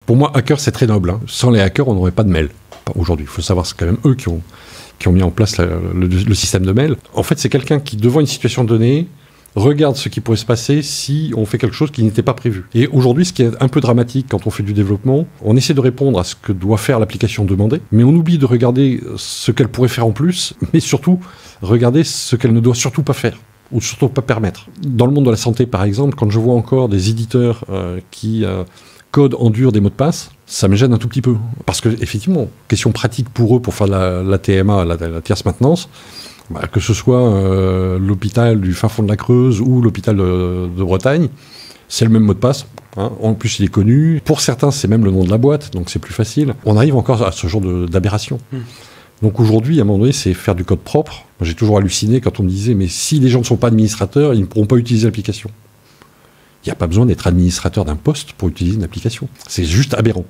Pour moi, hacker, c'est très noble. Hein. Sans les hackers, on n'aurait pas de mail. Aujourd'hui, il faut savoir, c'est quand même eux qui ont mis en place le système de mail. En fait, c'est quelqu'un qui, devant une situation donnée, regarde ce qui pourrait se passer si on fait quelque chose qui n'était pas prévu. Et aujourd'hui, ce qui est un peu dramatique quand on fait du développement, on essaie de répondre à ce que doit faire l'application demandée, mais on oublie de regarder ce qu'elle pourrait faire en plus, mais surtout, regarder ce qu'elle ne doit surtout pas faire, ou surtout pas permettre. Dans le monde de la santé, par exemple, quand je vois encore des éditeurs qui codent en dur des mots de passe, ça me gêne un tout petit peu. Parce que, effectivement, question pratique pour eux, pour faire la TMA, la tierce maintenance, que ce soit l'hôpital du fin fond de la Creuse ou l'hôpital de Bretagne, c'est le même mot de passe. Hein. En plus, il est connu. Pour certains, c'est même le nom de la boîte, donc c'est plus facile. On arrive encore à ce genre d'aberration. Donc aujourd'hui, à un moment donné, c'est faire du code propre. Moi, j'ai toujours halluciné quand on me disait « mais si les gens ne sont pas administrateurs, ils ne pourront pas utiliser l'application ». Il n'y a pas besoin d'être administrateur d'un poste pour utiliser une application. C'est juste aberrant.